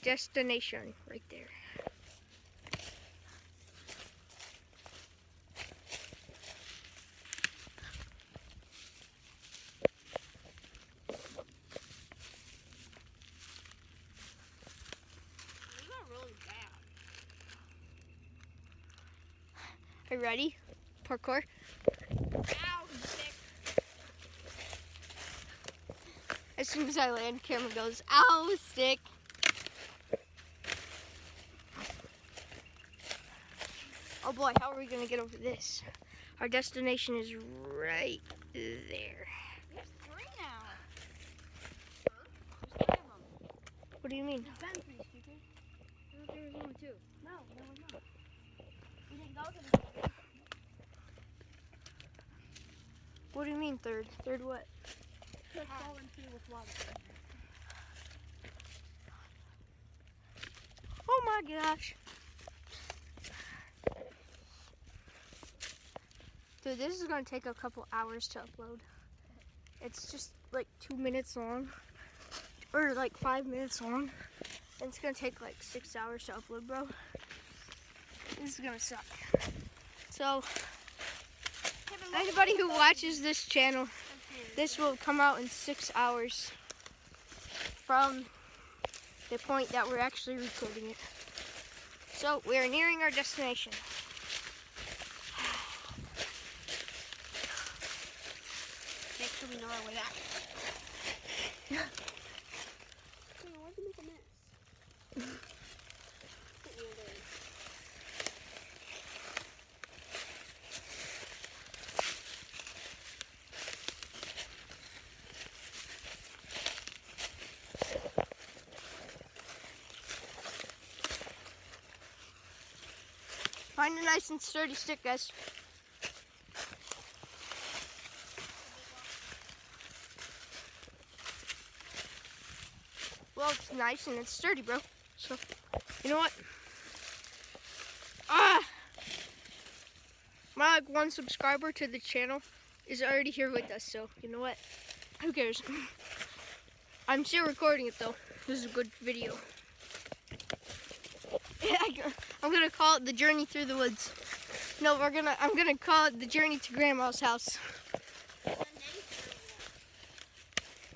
destination right there. Really bad. Are you ready? Parkour. Ow, sick. As soon as I land, camera goes, ow, stick. Oh boy, how are we gonna get over this? Our destination is right there. There's 3 now. Huh? There's 3 of them. What do you mean? There's been 3, stupid. I thought there was only 2. No, there was not. We didn't go to the third. What do you mean third? Third what? Just fall into with water. Oh my gosh. Dude, this is gonna take a couple hours to upload. It's just like 2 minutes long, or like 5 minutes long. And it's gonna take like 6 hours to upload, bro. This is gonna suck. So, anybody who watches this channel, this will come out in 6 hours from the point that we're actually recording it. So, we are nearing our destination. Make sure we know our way back. Why'd you make a mess? Put me there. Find a nice and sturdy stick, guys. Well, it's nice and it's sturdy, bro. So, you know what? My like 1 subscriber to the channel is already here with us, so you know what? Who cares? I'm still recording it though. This is a good video. I'm gonna call it the journey through the woods. No, I'm gonna call it the journey to Grandma's house.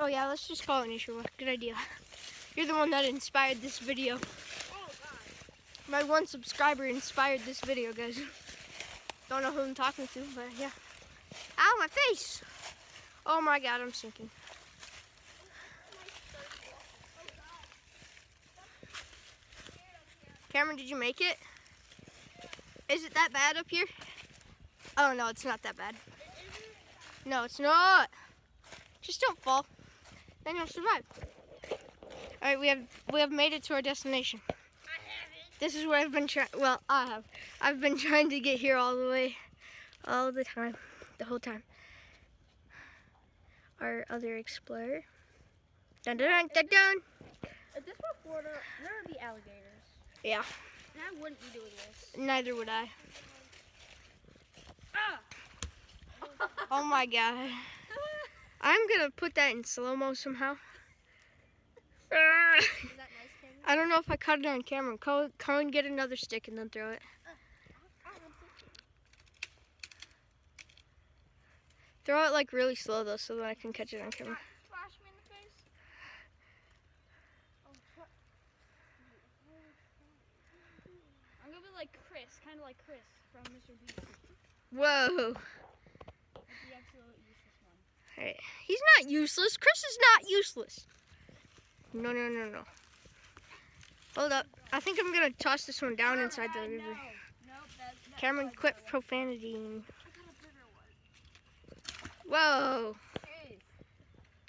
Oh yeah, let's just call it Nature Walk. Good idea. You're the one that inspired this video. Oh, God. My 1 subscriber inspired this video, guys. Don't know who I'm talking to, but yeah. Ow, my face! Oh my God, I'm sinking. Cameron, did you make it? Is it that bad up here? Oh no, it's not that bad. No, it's not. Just don't fall. Then you'll survive. All right, we have made it to our destination. I haven't. This is where I've been trying. Well, I have. I've been trying to get here all the way, all the time, the whole time. Our other explorer. Dun dun dun dun dun. If this were Florida, there would be alligators. Yeah. And I wouldn't be doing this. Neither would I. Ah! Oh my God. I'm gonna put that in slow-mo somehow. Is that nice, Cameron? I don't know if I caught it on camera. Go and get another stick and then throw it. Throw it like really slow though, so that I can catch it on camera. Flash me in the face. I'm gonna be like Chris, kind of like Chris from Mr. Beast. Whoa. Like the absolute useless one. Alright. He's not useless. Chris is not useless. No, no, no, no. Hold up. I think I'm gonna toss this one down inside the river. No, that Cameron, quit profanity. I got a bigger one. Whoa. Hey,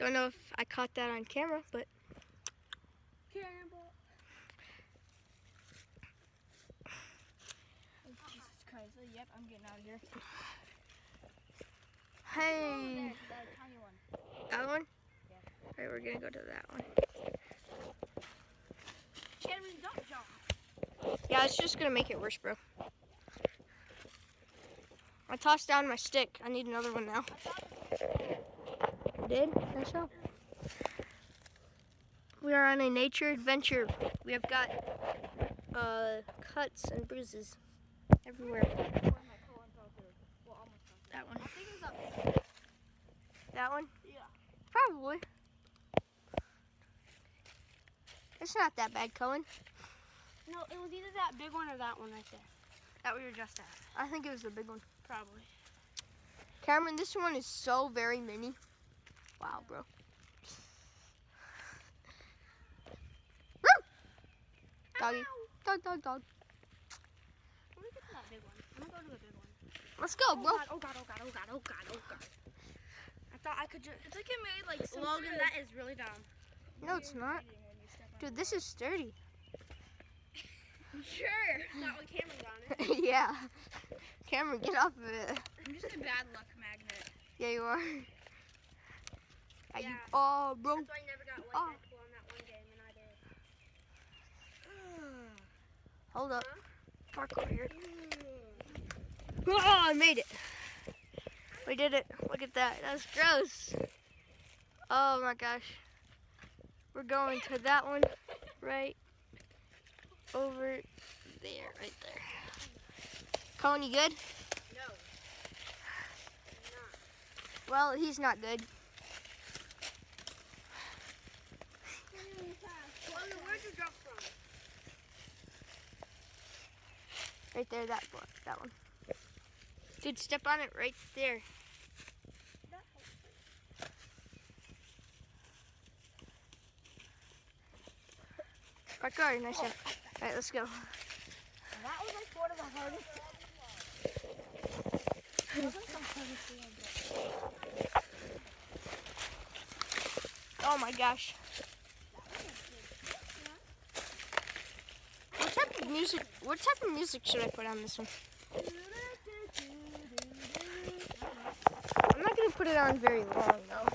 Don't know if I caught that on camera, but Campbell. Oh, Jesus Christ. Oh, yep, I'm getting out of here. hey. There, that tiny one. That one? Yeah. Alright, we're gonna go to that one. Cameron, don't jump. Yeah, it's just gonna make it worse, bro. I tossed down my stick. I need another one now. You did? That's so. We are on a nature adventure. We have got cuts and bruises everywhere. That one. I think it was that big. That one? Yeah. Probably. It's not that bad, Cohen. No, it was either that big one or that one right there. That we were just at. I think it was the big one. Probably. Cameron, this one is so very mini. Wow, bro. Doggy. Dog, dog, dog. Let me get to that big one. I'm gonna go to the big one. Let's go, bro. Oh god, oh god, oh god, oh god, oh god. I thought I could just. It's like it made like some. Logan, sort of- that is really dumb. No, it's not. Dude, this is sturdy. Sure. Not with cameras on it. Yeah. Cameron, get off of it. I'm just a bad luck magnet. Yeah, you are. Yeah. Oh, bro. That's why I never got white Oh. Deadpool on that one game, and I did. Hold up. Parkour here. Oh, I made it. We did it. Look at that. That's gross. Oh my gosh. We're going to that one right over there, right there. Colin, you good? No. Well, he's not good. Logan, where'd you drop from? Right there, that one. Dude, step on it right there. Parkour, nice job. All right, let's go. That was like one of the hardest. Oh my gosh. What type of music should I put on this one? I'm not gonna put it on very long though.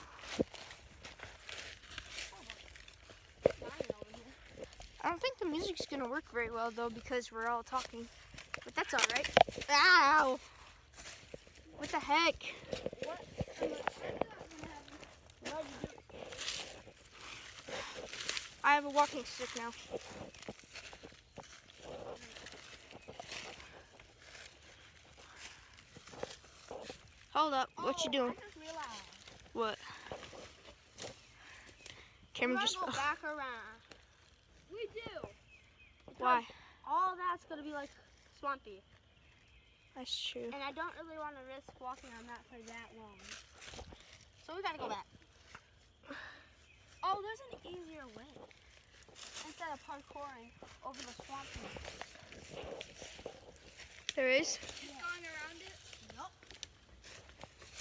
I don't think the music's gonna work very well though because we're all talking. But that's alright. Ow! What the heck? I have a walking stick now. Hold up, what you doing? I just realized. What? Cameron just go back around. We do. Why? All that's gonna be like swampy, That's true. and I don't really want to risk walking on that for that long. So we gotta go back. Oh, there's an easier way. Instead of parkouring over the swamp. There is? Just going around it? Nope.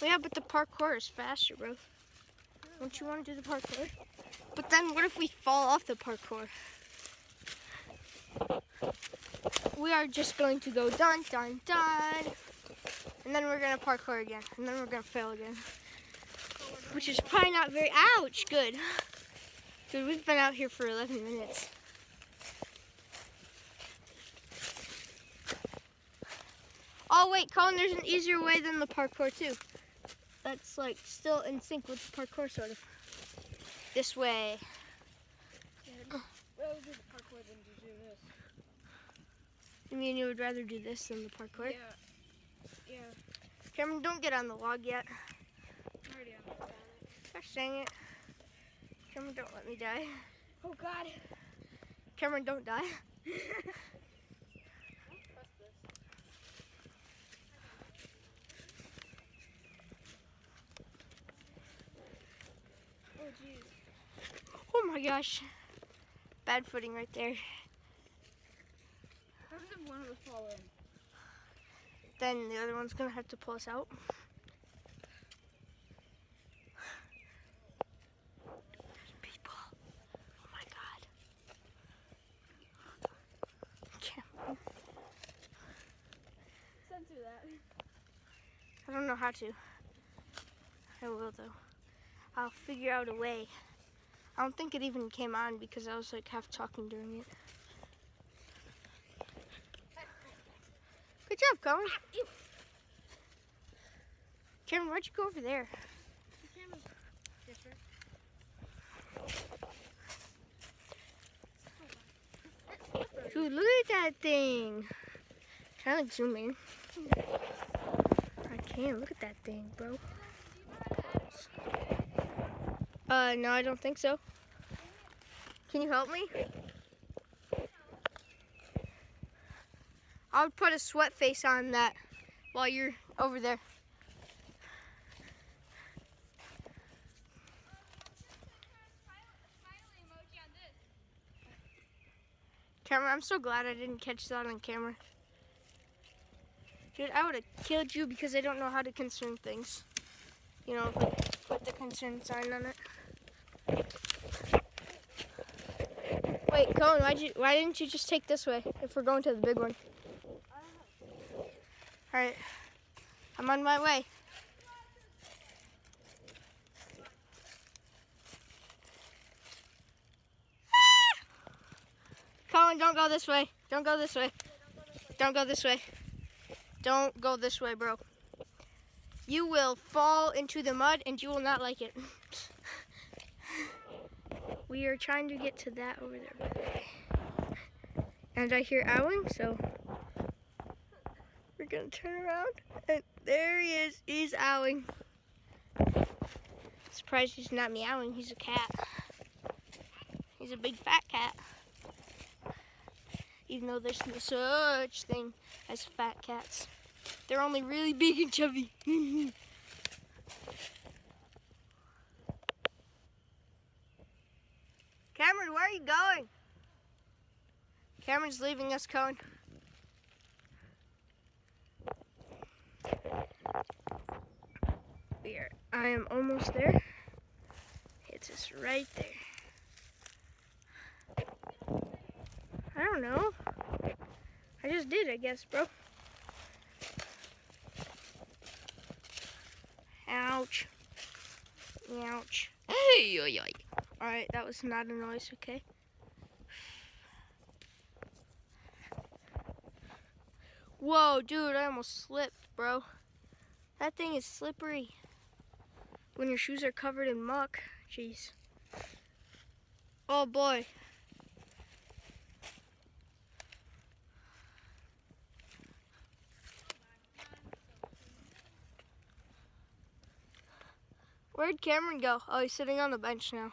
Well, yeah, but the parkour is faster, bro. Don't you want to do the parkour? But then what if we fall off the parkour? We are just going to go dun, dun, dun. And then we're going to parkour again. And then we're going to fail again. Which is probably not very... Ouch! Good. Dude, we've been out here for 11 minutes. Oh, wait, Colin, there's an easier way than the parkour, too. That's, like, still in sync with the parkour, sort of. This way. Well, do the parkour than to do this. You mean you would rather do this than the parkour? Yeah. Cameron, don't get on the log yet. I'm already on it. Gosh dang it. Cameron, don't let me die. Oh, God. Cameron, don't die. Oh, jeez. Oh my gosh. Bad footing right there. What if one of us fall in? Then the other one's gonna have to pull us out. There's people. Oh my god. Cameron. Censor that. I don't know how to. I will though. I'll figure out a way. I don't think it even came on because I was like half talking during it. Good job, Colin. Cameron, why'd you go over there? The camera's different. Dude, look at that thing. Can I like zoom in? I can't. Look at that thing, bro. No, I don't think so. Can you help me? I'll put a sweat face on that while you're over there. Camera, I'm so glad I didn't catch that on camera. Dude, I would have killed you because I don't know how to concern things. You know, put the concern sign on it. Wait, Cohen, why didn't you just take this way if we're going to the big one? Alright, I'm on my way. Colin, don't go this way. Don't go this way. Don't go this way. Don't go this way, bro. You will fall into the mud and you will not like it. We are trying to get to that over there, by the way. And I hear owling, so we're gonna turn around. And there he is. He's owling. Surprised he's not meowing. He's a cat. He's a big fat cat. Even though there's no such thing as fat cats. They're only really big and chubby. Cameron, where are you going? Cameron's leaving us, Cohen. I am almost there. It's just right there. I don't know. I just did, I guess, bro. Ouch. Ouch. Hey, oi, oi. Alright, that was not a noise, okay? Whoa, dude, I almost slipped, bro. That thing is slippery. When your shoes are covered in muck. Jeez. Oh, boy. Where'd Cameron go? Oh, he's sitting on the bench now.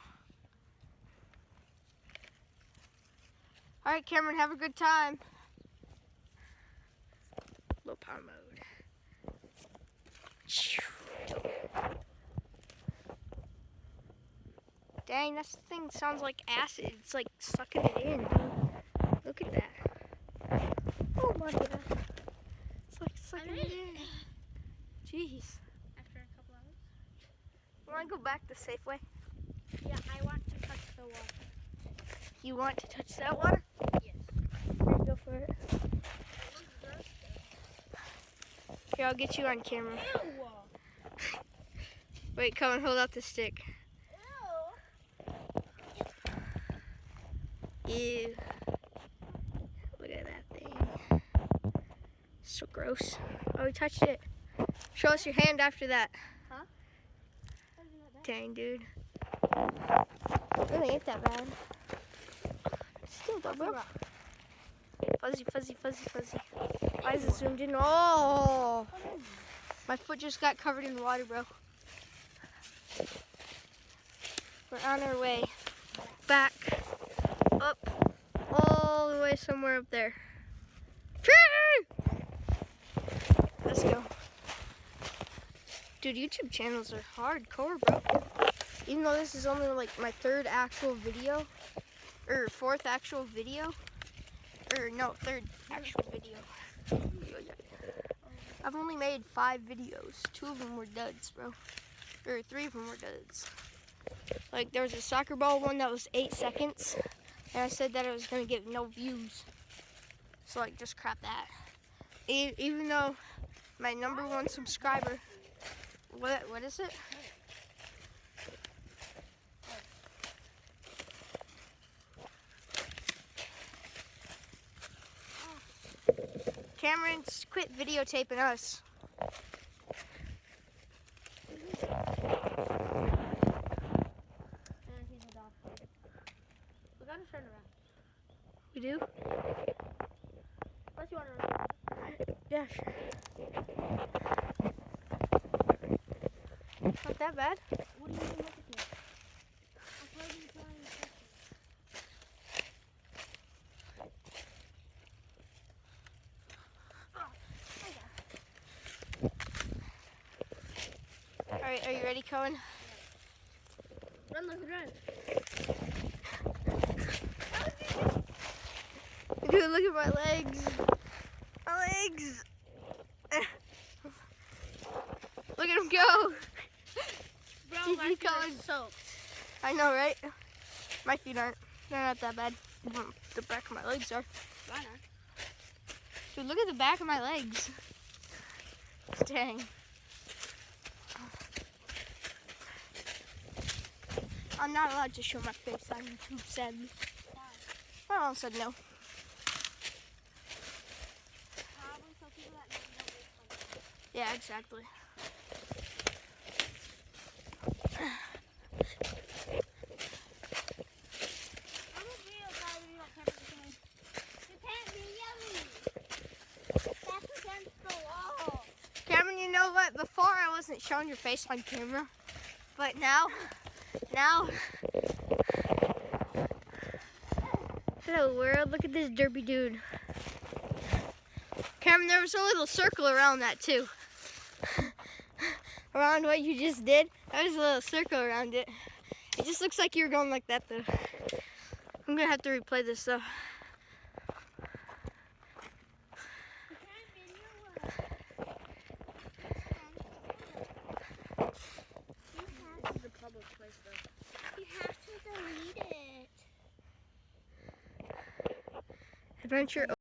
All right, Cameron, have a good time. Low power mode. Dang, that thing sounds like acid. It's like sucking it in, dude. Look at that. Oh my god. It's like sucking it in. Jeez. After a couple hours? You want to go back to Safeway? Yeah, I want to touch the water. You want to touch that water? Yes. Here, go for it. Here, I'll get you on camera. Ew. Wait, come and hold out the stick. Ew. Look at that thing. So gross. Oh, we touched it. Show us your hand after that. Huh? Dang, dude. Really ain't that bad. Still though, bro. Fuzzy, fuzzy, fuzzy, fuzzy. Why is it zoomed in? Oh! My foot just got covered in water, bro. We're on our way back up all the way somewhere up there. Let's go. Dude, YouTube channels are hardcore, bro. Even though this is only like my third actual video, or fourth actual video, or no, third actual video. I've only made 5 videos. 2 of them were duds, bro. Or 3 of them were duds. Like, there was a soccer ball one that was 8 seconds, and I said that it was gonna get no views. So, like, just crap that. Even though my #1 subscriber, what is it? Cameron's quit videotaping us. And he's a dog. We gotta turn around. We do? Yeah, sure. Not that bad. What do you even look at me? I'm probably trying to text Alright, are you ready, Cohen? Run, Luke, run. Dude, look at my legs. My legs. Look at him go. Bro, GG, my feet are Cohen. soaked. I know, right? My feet aren't. They're not that bad. The back of my legs are. Mine are. Dude, look at the back of my legs. Dang. I'm not allowed to show my face on YouTube, sadly. My mom said no. Probably so people that know don't make fun. Yeah, exactly. I'm a video guy when you don't care for me. You can't be yelling. That's against the wall. Cameron, you know what? Before I wasn't showing your face on camera, but now, hello world, look at this derpy dude. Cameron, there was a little circle around that too. Around what you just did, there was a little circle around it. It just looks like you were going like that though. I'm gonna have to replay this though. You can't video This is a public place though. You have to delete it. Adventure